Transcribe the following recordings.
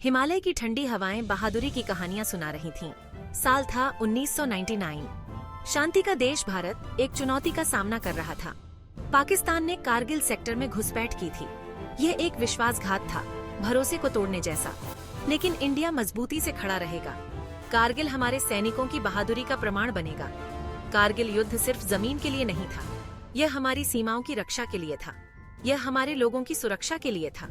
हिमालय की ठंडी हवाएं बहादुरी की कहानियां सुना रही थीं। साल था 1999। शांति का देश भारत एक चुनौती का सामना कर रहा था। पाकिस्तान ने कारगिल सेक्टर में घुसपैठ की थी। यह एक विश्वासघात था, भरोसे को तोड़ने जैसा। लेकिन इंडिया मजबूती से खड़ा रहेगा। कारगिल हमारे सैनिकों की बहादुरी का प्रमाण बनेगा। कारगिल युद्ध सिर्फ जमीन के लिए नहीं था, यह हमारी सीमाओं की रक्षा के लिए था। यह हमारे लोगों की सुरक्षा के लिए था।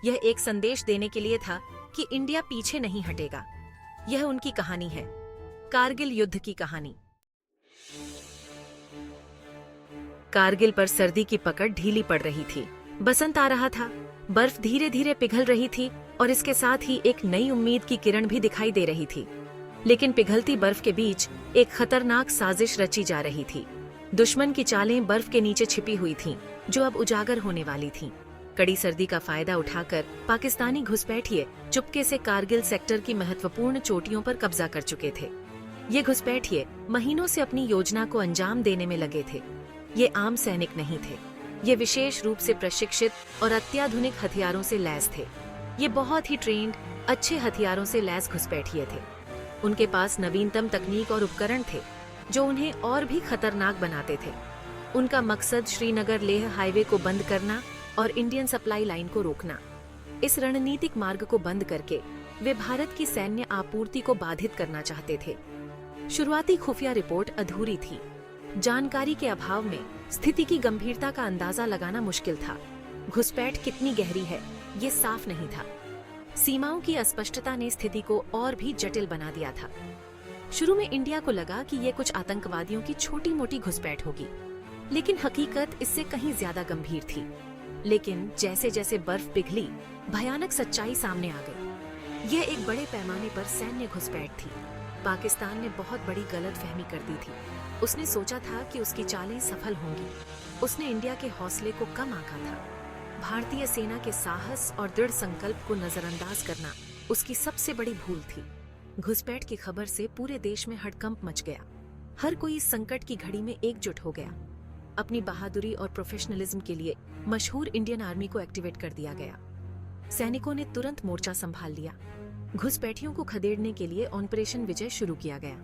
यह एक संदेश देने के लिए था कि इंडिया पीछे नहीं हटेगा। यह उनकी कहानी है, कारगिल युद्ध की कहानी। कारगिल पर सर्दी की पकड़ ढीली पड़ रही थी। बसंत आ रहा था, बर्फ धीरे धीरे पिघल रही थी और इसके साथ ही एक नई उम्मीद की किरण भी दिखाई दे रही थी। लेकिन पिघलती बर्फ के बीच एक खतरनाक साजिश रची जा रही थी। दुश्मन की चालें बर्फ के नीचे छिपी हुई थीं, जो अब उजागर होने वाली थीं। कड़ी सर्दी का फायदा उठाकर पाकिस्तानी घुसपैठिए चुपके से कारगिल सेक्टर की महत्वपूर्ण चोटियों पर कब्जा कर चुके थे। ये घुसपैठिए महीनों से अपनी योजना को अंजाम देने में लगे थे। ये आम सैनिक नहीं थे, ये विशेष रूप से प्रशिक्षित और अत्याधुनिक हथियारों से लैस थे। ये बहुत ही ट्रेंड, अच्छे हथियारों से लैस घुसपैठिए थे। उनके पास नवीनतम तकनीक और उपकरण थे, जो उन्हें और भी खतरनाक बनाते थे। उनका मकसद श्रीनगर लेह हाईवे को बंद करना और इंडियन सप्लाई लाइन को रोकना। इस रणनीतिक मार्ग को बंद करके वे भारत की सैन्य आपूर्ति को बाधित करना चाहते थे। शुरुआती खुफिया रिपोर्ट अधूरी थी। जानकारी के अभाव में स्थिति की गंभीरता का अंदाजा लगाना मुश्किल था। घुसपैठ कितनी गहरी है, ये साफ नहीं था। सीमाओं की अस्पष्टता ने स्थिति को और भी जटिल बना दिया था। शुरू में इंडिया को लगा कि ये कुछ आतंकवादियों की छोटी मोटी घुसपैठ होगी, लेकिन हकीकत इससे कहीं ज्यादा गंभीर थी। लेकिन जैसे जैसे बर्फ पिघली, भयानक सच्चाई सामने आ गई। यह एक बड़े पैमाने पर सैन्य घुसपैठ थी। पाकिस्तान ने बहुत बड़ी गलतफहमी कर दी थी। उसने सोचा था कि उसकी चालें सफल होंगी। उसने इंडिया के हौसले को कम आंका था। भारतीय सेना के साहस और दृढ़ संकल्प को नजरअंदाज करना उसकी सबसे बड़ी भूल थी। घुसपैठ की खबर से पूरे देश में हड़कंप मच गया। हर कोई इस संकट की घड़ी में एकजुट हो गया। अपनी बहादुरी और प्रोफेशनलिज्म के लिए मशहूर इंडियन आर्मी को एक्टिवेट कर दिया गया। सैनिकों ने तुरंत मोर्चा संभाल लिया। घुसपैठियों को खदेड़ने के लिए ऑपरेशन विजय शुरू किया गया।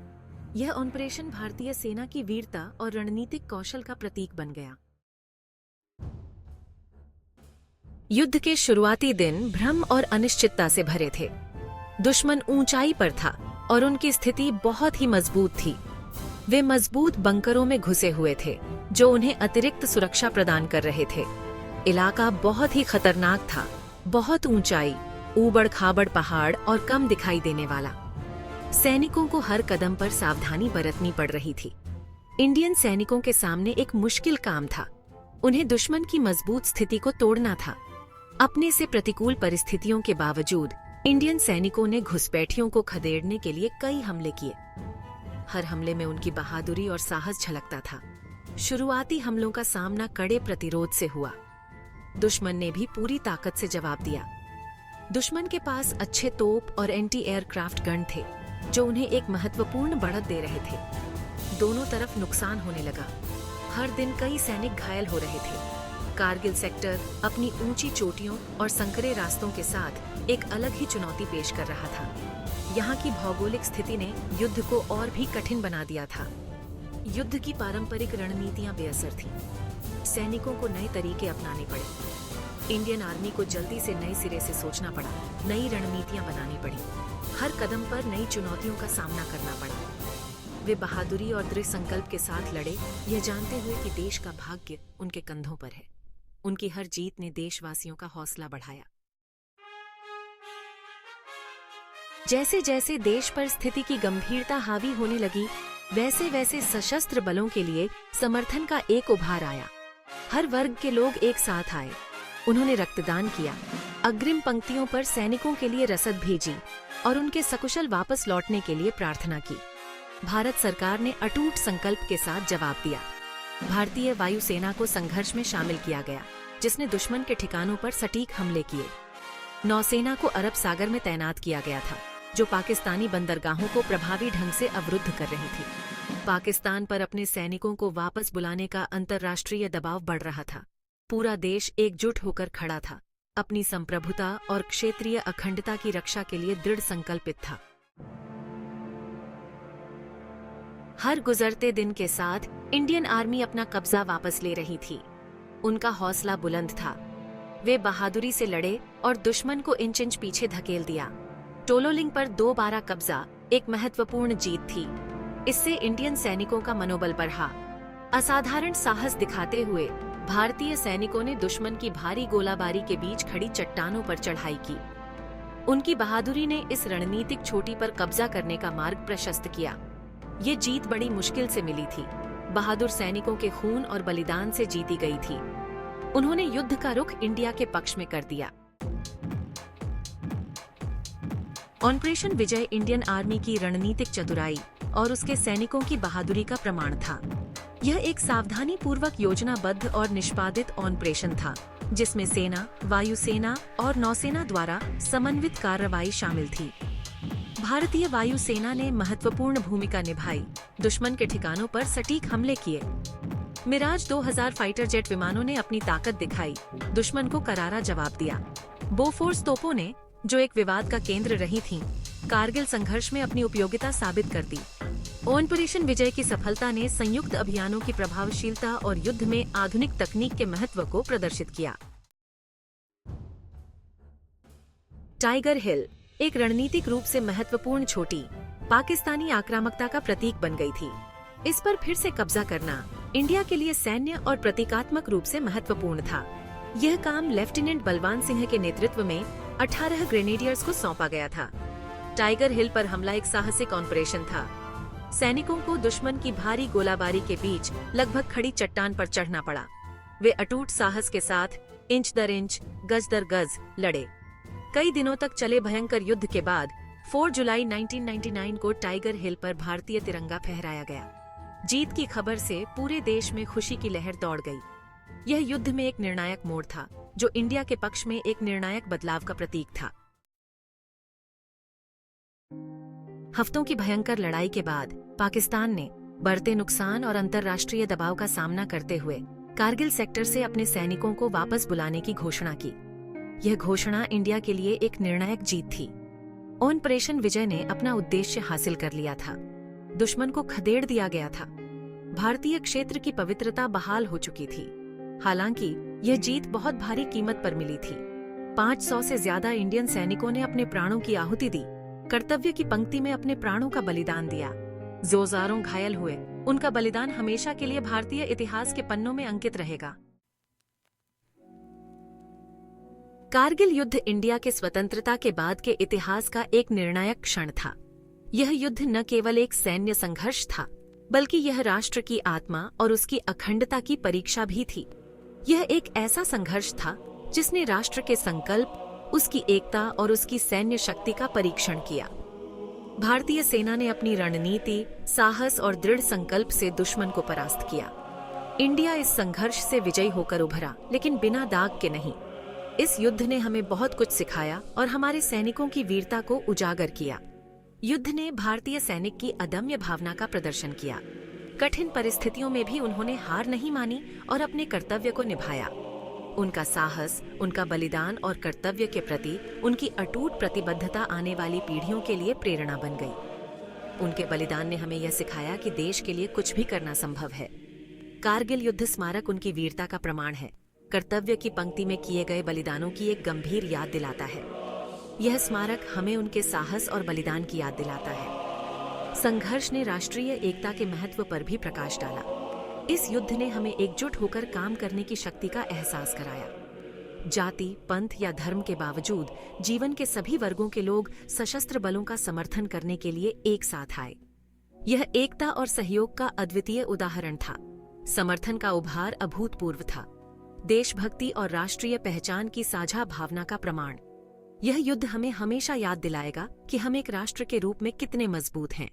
यह ऑपरेशन भारतीय सेना की वीरता और रणनीतिक कौशल का प्रतीक बन गया। युद्ध के शुरुआती दिन भ्रम और अनिश्चितता से भरे थे। दुश्मन ऊंचाई पर था और उनकी स्थिति बहुत ही मजबूत थी। वे मजबूत बंकरों में घुसे हुए थे, जो उन्हें अतिरिक्त सुरक्षा प्रदान कर रहे थे। इलाका बहुत ही खतरनाक था, बहुत ऊंचाई, ऊबड़ खाबड़ पहाड़ और कम दिखाई देने वाला। सैनिकों को हर कदम पर सावधानी बरतनी पड़ रही थी। इंडियन सैनिकों के सामने एक मुश्किल काम था। उन्हें दुश्मन की मजबूत स्थिति को तोड़ना था। अपने से प्रतिकूल परिस्थितियों के बावजूद इंडियन सैनिकों ने घुसपैठियों को खदेड़ने के लिए कई हमले किए। हर हमले में उनकी बहादुरी और साहस झलकता था। शुरुआती हमलों का सामना कड़े प्रतिरोध से हुआ। दुश्मन ने भी पूरी ताकत से जवाब दिया। दुश्मन के पास अच्छे तोप और एंटी एयरक्राफ्ट गन थे, जो उन्हें एक महत्वपूर्ण बढ़त दे रहे थे। दोनों तरफ नुकसान होने लगा। हर दिन कई सैनिक घायल हो रहे थे। कारगिल सेक्टर अपनी ऊंची चोटियों और संकरे रास्तों के साथ एक अलग ही चुनौती पेश कर रहा था। यहाँ की भौगोलिक स्थिति ने युद्ध को और भी कठिन बना दिया था। युद्ध की पारंपरिक रणनीतियां बेअसर थीं। सैनिकों को नए तरीके अपनाने पड़े। इंडियन आर्मी को जल्दी से नए सिरे से सोचना पड़ा, नई रणनीतियां बनानी पड़ी। हर कदम पर नई चुनौतियों का सामना करना पड़ा। वे बहादुरी और दृढ़ संकल्प के साथ लड़े, यह जानते हुए कि देश का भाग्य उनके कंधों पर है। उनकी हर जीत ने देशवासियों का हौसला बढ़ाया। जैसे जैसे देश पर स्थिति की गंभीरता हावी होने लगी, वैसे वैसे सशस्त्र बलों के लिए समर्थन का एक उभार आया। हर वर्ग के लोग एक साथ आए। उन्होंने रक्तदान किया, अग्रिम पंक्तियों पर सैनिकों के लिए रसद भेजी और उनके सकुशल वापस लौटने के लिए प्रार्थना की। भारत सरकार ने अटूट संकल्प के साथ जवाब दिया। भारतीय वायुसेना को संघर्ष में शामिल किया गया, जिसने दुश्मन के ठिकानों पर सटीक हमले किए। नौसेना को अरब सागर में तैनात किया गया था, जो पाकिस्तानी बंदरगाहों को प्रभावी ढंग से अवरुद्ध कर रही थी। पाकिस्तान पर अपने सैनिकों को वापस बुलाने का अंतर्राष्ट्रीय दबाव बढ़ रहा था। पूरा देश एकजुट होकर खड़ा था। अपनी संप्रभुता और क्षेत्रीय अखंडता की रक्षा के लिए दृढ़ संकल्पित था। हर गुजरते दिन के साथ इंडियन आर्मी अपना कब्जा वापस ले रही थी। उनका हौसला बुलंद था। वे बहादुरी से लड़े और दुश्मन को इंच इंच पीछे धकेल दिया। टोलोलिंग पर दोबारा कब्जा एक महत्वपूर्ण जीत थी। इससे इंडियन सैनिकों का मनोबल बढ़ा। असाधारण साहस दिखाते हुए भारतीय सैनिकों ने दुश्मन की भारी गोलाबारी के बीच खड़ी चट्टानों पर चढ़ाई की। उनकी बहादुरी ने इस रणनीतिक चोटी पर कब्जा करने का मार्ग प्रशस्त किया। ये जीत बड़ी मुश्किल से मिली थी। बहादुर सैनिकों के खून और बलिदान से जीती गई थी। उन्होंने युद्ध का रुख इंडिया के पक्ष में कर दिया। ऑपरेशन विजय इंडियन आर्मी की रणनीतिक चतुराई और उसके सैनिकों की बहादुरी का प्रमाण था। यह एक सावधानी पूर्वक योजनाबद्ध और निष्पादित ऑपरेशन था, जिसमें सेना, वायुसेना और नौसेना द्वारा समन्वित कार्रवाई शामिल थी। भारतीय वायुसेना ने महत्वपूर्ण भूमिका निभाई, दुश्मन के ठिकानों पर सटीक हमले किए। मिराज 2000 फाइटर जेट विमानों ने अपनी ताकत दिखाई, दुश्मन को करारा जवाब दिया। बोफोर्स तोपों ने, जो एक विवाद का केंद्र रही थीं, कारगिल संघर्ष में अपनी उपयोगिता साबित कर दी। ऑपरेशन विजय की सफलता ने संयुक्त अभियानों की प्रभावशीलता और युद्ध में आधुनिक तकनीक के महत्व को प्रदर्शित किया। टाइगर हिल एक रणनीतिक रूप से महत्वपूर्ण चोटी पाकिस्तानी आक्रामकता का प्रतीक बन गई थी। इस पर फिर से कब्जा करना इंडिया के लिए सैन्य और प्रतीकात्मक रूप से महत्वपूर्ण था। यह काम लेफ्टिनेंट बलवान सिंह के नेतृत्व में 18 ग्रेनेडियर्स को सौंपा गया था। टाइगर हिल पर हमला एक साहसिक ऑपरेशन था। सैनिकों को दुश्मन की भारी गोलाबारी के बीच लगभग खड़ी चट्टान पर चढ़ना पड़ा। वे अटूट साहस के साथ इंच दर इंच, गज दर गज लड़े। कई दिनों तक चले भयंकर युद्ध के बाद 4 जुलाई 1999 को टाइगर हिल पर भारतीय तिरंगा फहराया गया। जीत की खबर से पूरे देश में खुशी की लहर दौड़ गई। यह युद्ध में एक निर्णायक मोड़ था, जो इंडिया के पक्ष में एक निर्णायक बदलाव का प्रतीक था। हफ्तों की भयंकर लड़ाई के बाद पाकिस्तान ने बढ़ते नुकसान और अंतर्राष्ट्रीय दबाव का सामना करते हुए कारगिल सेक्टर से अपने सैनिकों को वापस बुलाने की घोषणा की। यह घोषणा इंडिया के लिए एक निर्णायक जीत थी। ऑपरेशन विजय ने अपना उद्देश्य हासिल कर लिया था। दुश्मन को खदेड़ दिया गया था। भारतीय क्षेत्र की पवित्रता बहाल हो चुकी थी। हालांकि यह जीत बहुत भारी कीमत पर मिली थी। 500 से ज्यादा इंडियन सैनिकों ने अपने प्राणों की आहुति दी, कर्तव्य की पंक्ति में अपने प्राणों का बलिदान दिया। जोजारों घायल हुए। उनका बलिदान हमेशा के लिए भारतीय इतिहास के पन्नों में अंकित रहेगा। कारगिल युद्ध इंडिया के स्वतंत्रता के बाद के इतिहास का एक निर्णायक क्षण था। यह युद्ध न केवल एक सैन्य संघर्ष था, बल्कि यह राष्ट्र की आत्मा और उसकी अखंडता की परीक्षा भी थी। यह एक ऐसा संघर्ष था जिसने राष्ट्र के संकल्प, उसकी एकता और उसकी सैन्य शक्ति का परीक्षण किया। भारतीय सेना ने अपनी रणनीति, साहस और दृढ़ संकल्प से दुश्मन को परास्त किया। इंडिया इस संघर्ष से विजयी होकर उभरा, लेकिन बिना दाग के नहीं। इस युद्ध ने हमें बहुत कुछ सिखाया और हमारे सैनिकों की वीरता को उजागर किया। युद्ध ने भारतीय सैनिक की अदम्य भावना का प्रदर्शन किया। कठिन परिस्थितियों में भी उन्होंने हार नहीं मानी और अपने कर्तव्य को निभाया। उनका साहस, उनका बलिदान और कर्तव्य के प्रति उनकी अटूट प्रतिबद्धता आने वाली पीढ़ियों के लिए प्रेरणा बन गई। उनके बलिदान ने हमें यह सिखाया कि देश के लिए कुछ भी करना संभव है। कारगिल युद्ध स्मारक उनकी वीरता का प्रमाण है। कर्तव्य की पंक्ति में किए गए बलिदानों की एक गंभीर याद दिलाता है। यह स्मारक हमें उनके साहस और बलिदान की याद दिलाता है। संघर्ष ने राष्ट्रीय एकता के महत्व पर भी प्रकाश डाला। इस युद्ध ने हमें एकजुट होकर काम करने की शक्ति का एहसास कराया। जाति, पंथ या धर्म के बावजूद जीवन के सभी वर्गों के लोग सशस्त्र बलों का समर्थन करने के लिए एक साथ आए। यह एकता और सहयोग का अद्वितीय उदाहरण था। समर्थन का उभार अभूतपूर्व था। देशभक्ति और राष्ट्रीय पहचान की साझा भावना का प्रमाण। यह युद्ध हमें हमेशा याद दिलाएगा कि हम एक राष्ट्र के रूप में कितने मजबूत हैं।